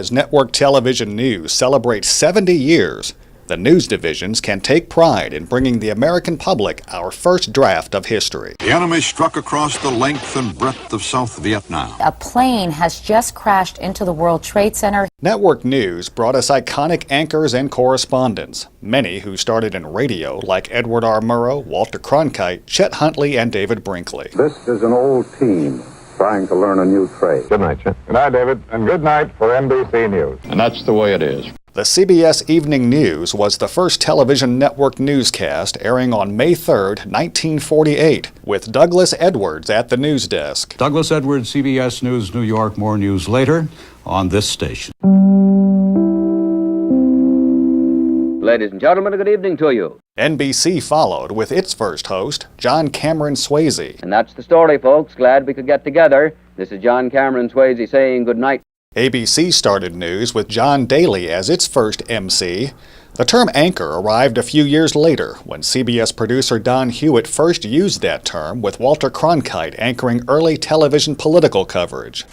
As network television news celebrates 70 years, the news divisions can take pride in bringing the American public our first draft of history. The enemy struck across the length and breadth of South Vietnam. A plane has just crashed into the World Trade Center. Network news brought us iconic anchors and correspondents, many who started in radio like Edward R. Murrow, Walter Cronkite, Chet Huntley, and David Brinkley. This is an old team trying to learn a new trade. Good night, Chet. Good night, David, and good night for NBC News. And that's the way it is. The CBS Evening News was the first television network newscast, airing on May 3, 1948, with Douglas Edwards at the news desk. Douglas Edwards, CBS News, New York. More news later on this station. Ladies and gentlemen, a good evening to you. NBC followed with its first host, John Cameron Swayze. And that's the story, folks. Glad we could get together. This is John Cameron Swayze saying good night. ABC started news with John Daly as its first MC. The term anchor arrived a few years later when CBS producer Don Hewitt first used that term with Walter Cronkite anchoring early television political coverage.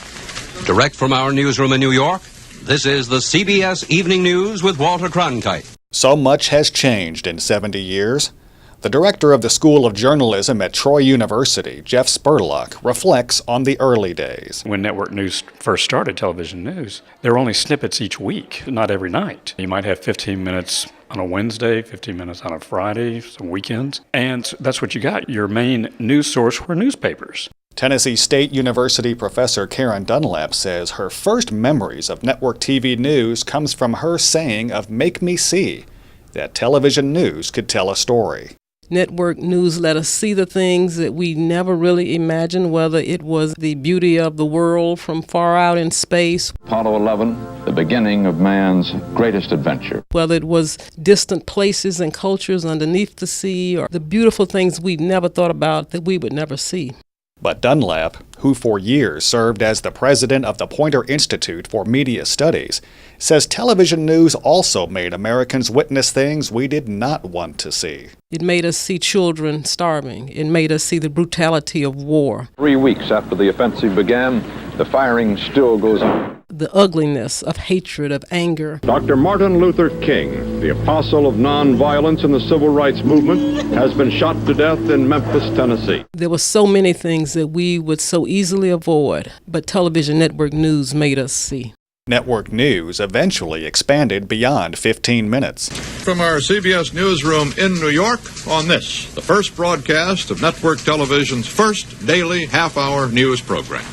Direct from our newsroom in New York, this is the CBS Evening News with Walter Cronkite. So much has changed in 70 years. The director of the School of Journalism at Troy University, Jeff Spurlock, reflects on the early days. When network news first started, television news, there were only snippets each week, not every night. You might have 15 minutes on a Wednesday, 15 minutes on a Friday, some weekends, and that's what you got. Your main news source were newspapers. Tennessee State University professor Karen Dunlap says her first memories of network TV news comes from her saying of "Make me see" that television news could tell a story. Network news let us see the things that we never really imagined, whether it was the beauty of the world from far out in space. Apollo 11, the beginning of man's greatest adventure. Whether it was distant places and cultures underneath the sea, or the beautiful things we never thought about that we would never see. But Dunlap, who for years served as the president of the Poynter Institute for Media Studies, says television news also made Americans witness things we did not want to see. It made us see children starving. It made us see the brutality of war. 3 weeks after the offensive began, the firing still goes on. The ugliness of hatred, of anger. Dr. Martin Luther King, the apostle of nonviolence in the civil rights movement, has been shot to death in Memphis, Tennessee. There were so many things that we would so easily avoid, but television network news made us see. Network news eventually expanded beyond 15 minutes. From our CBS newsroom in New York on this, the first broadcast of network television's first daily half-hour news program.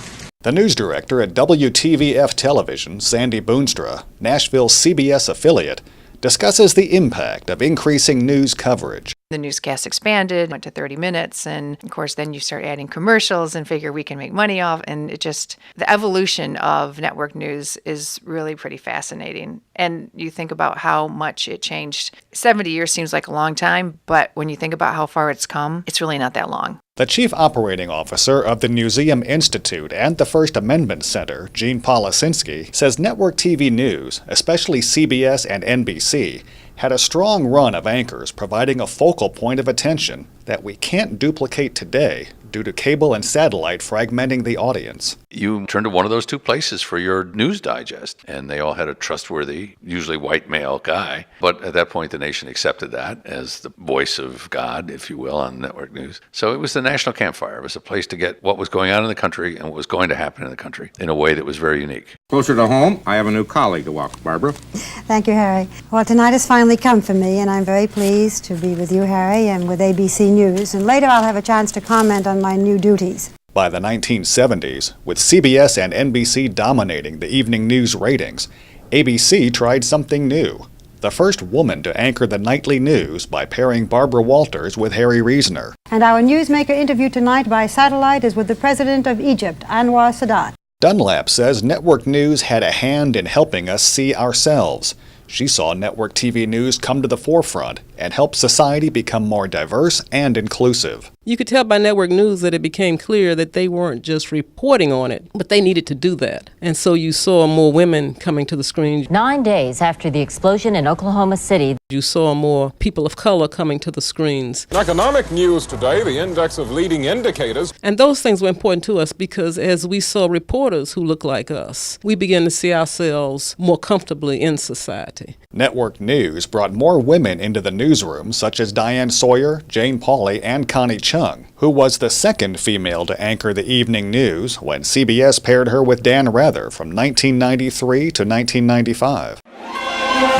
The news director at WTVF Television, Sandy Boonstra, Nashville's CBS affiliate, discusses the impact of increasing news coverage. The newscast expanded, went to 30 minutes, and of course then you start adding commercials and figure we can make money off, and the evolution of network news is really pretty fascinating. And you think about how much it changed. 70 years seems like a long time, but when you think about how far it's come, it's really not that long. The chief operating officer of the Museum Institute and the First Amendment Center, Gene Policinski, says network TV news, especially CBS and NBC, had a strong run of anchors providing a focal point of attention that we can't duplicate today due to cable and satellite fragmenting the audience. You turn to one of those two places for your news digest, and they all had a trustworthy, usually white male guy. But at that point, the nation accepted that as the voice of God, if you will, on network news. So it was the national campfire. It was a place to get what was going on in the country and what was going to happen in the country in a way that was very unique. Closer to home, I have a new colleague to welcome, Barbara. Thank you, Harry. Well, tonight has finally come for me, and I'm very pleased to be with you, Harry, and with ABC News. And later I'll have a chance to comment on my new duties. By the 1970s, with CBS and NBC dominating the evening news ratings, ABC tried something new. The first woman to anchor the nightly news by pairing Barbara Walters with Harry Reasoner. And our newsmaker interview tonight by satellite is with the President of Egypt, Anwar Sadat. Dunlap says network news had a hand in helping us see ourselves. She saw network TV news come to the forefront and help society become more diverse and inclusive. You could tell by network news that it became clear that they weren't just reporting on it, but they needed to do that. And so you saw more women coming to the screen. 9 days after the explosion in Oklahoma City, you saw more people of color coming to the screens. In economic news today, the index of leading indicators. And those things were important to us because as we saw reporters who looked like us, we began to see ourselves more comfortably in society. Network news brought more women into the newsroom, such as Diane Sawyer, Jane Pauley, and Connie Chung, who was the second female to anchor the evening news when CBS paired her with Dan Rather from 1993 to 1995.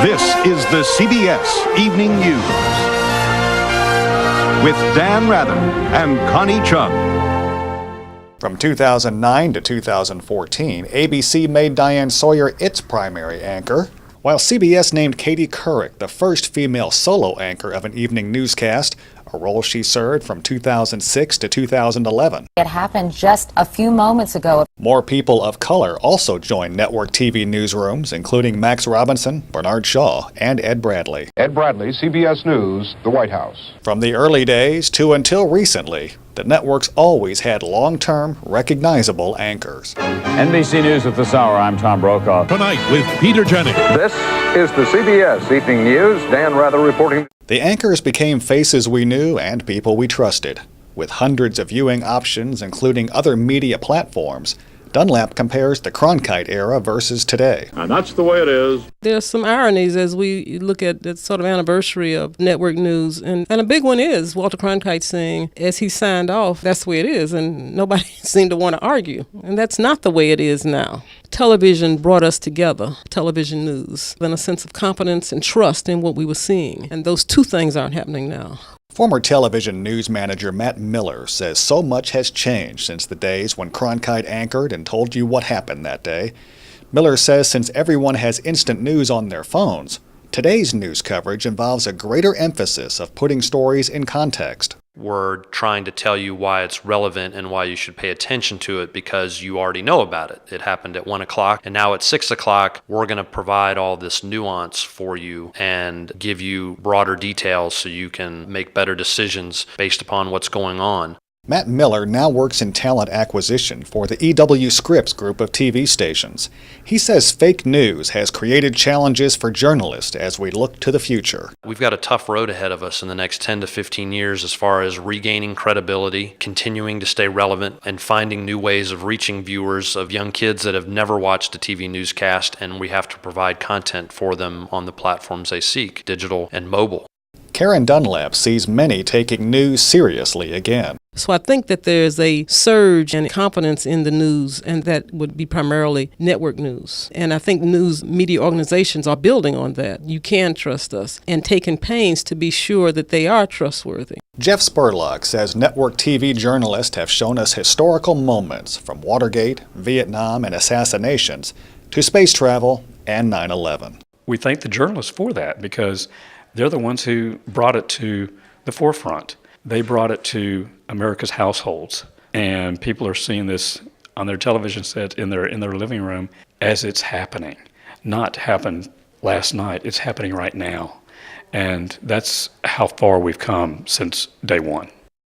This is the CBS Evening News with Dan Rather and Connie Chung. From 2009 to 2014, ABC made Diane Sawyer its primary anchor, while CBS named Katie Couric the first female solo anchor of an evening newscast, a role she served from 2006 to 2011. It happened just a few moments ago. More people of color also joined network TV newsrooms, including Max Robinson, Bernard Shaw, and Ed Bradley. Ed Bradley, CBS News, the White House. From the early days to until recently, the networks always had long-term, recognizable anchors. NBC News at this hour, I'm Tom Brokaw. Tonight with Peter Jennings. This is the CBS Evening News. Dan Rather reporting. The anchors became faces we knew and people we trusted. With hundreds of viewing options, including other media platforms, Dunlap compares the Cronkite era versus today. And that's the way it is. There's some ironies as we look at the sort of anniversary of network news. And a big one is Walter Cronkite saying, as he signed off, that's the way it is. And nobody seemed to want to argue. And that's not the way it is now. Television brought us together, television news, and a sense of confidence and trust in what we were seeing. And those two things aren't happening now. Former television news manager Matt Miller says so much has changed since the days when Cronkite anchored and told you what happened that day. Miller says since everyone has instant news on their phones, today's news coverage involves a greater emphasis of putting stories in context. We're trying to tell you why it's relevant and why you should pay attention to it because you already know about it. It happened at 1 o'clock and now at 6 o'clock, we're going to provide all this nuance for you and give you broader details so you can make better decisions based upon what's going on. Matt Miller now works in talent acquisition for the EW Scripps group of TV stations. He says fake news has created challenges for journalists as we look to the future. We've got a tough road ahead of us in the next 10 to 15 years as far as regaining credibility, continuing to stay relevant, and finding new ways of reaching viewers of young kids that have never watched a TV newscast, and we have to provide content for them on the platforms they seek, digital and mobile. Karen Dunlap sees many taking news seriously again. So I think that there's a surge in confidence in the news, and that would be primarily network news. And I think news media organizations are building on that. You can trust us and taking pains to be sure that they are trustworthy. Jeff Spurlock says network TV journalists have shown us historical moments from Watergate, Vietnam, and assassinations to space travel and 9/11. We thank the journalists for that because they're the ones who brought it to the forefront. They brought it to America's households, and people are seeing this on their television sets in their living room as it's happening. Not happened last night, it's happening right now. And that's how far we've come since day one.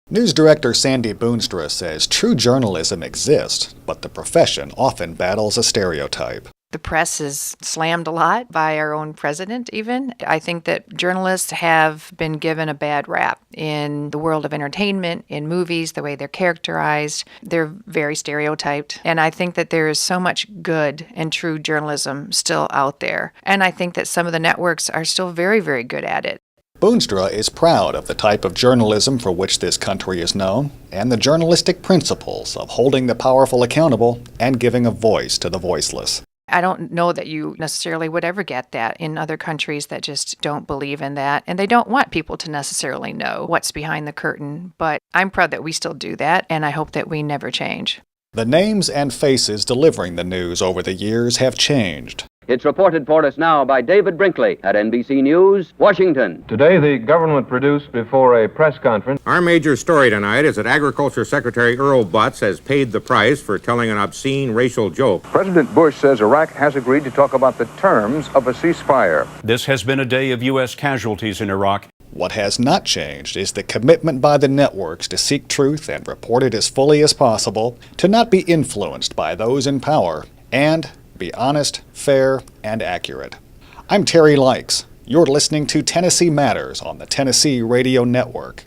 News director Sandy Boonstra says true journalism exists, but the profession often battles a stereotype. The press is slammed a lot by our own president, even. I think that journalists have been given a bad rap in the world of entertainment, in movies, the way they're characterized. They're very stereotyped. And I think that there is so much good and true journalism still out there. And I think that some of the networks are still very, very good at it. Boonstra is proud of the type of journalism for which this country is known and the journalistic principles of holding the powerful accountable and giving a voice to the voiceless. I don't know that you necessarily would ever get that in other countries that just don't believe in that. And they don't want people to necessarily know what's behind the curtain. But I'm proud that we still do that, and I hope that we never change. The names and faces delivering the news over the years have changed. It's reported for us now by David Brinkley at NBC News, Washington. Today, the government produced before a press conference. Our major story tonight is that Agriculture Secretary Earl Butz has paid the price for telling an obscene racial joke. President Bush says Iraq has agreed to talk about the terms of a ceasefire. This has been a day of U.S. casualties in Iraq. What has not changed is the commitment by the networks to seek truth and report it as fully as possible, to not be influenced by those in power, and be honest, fair, and accurate. I'm Terry Likes. You're listening to Tennessee Matters on the Tennessee Radio Network.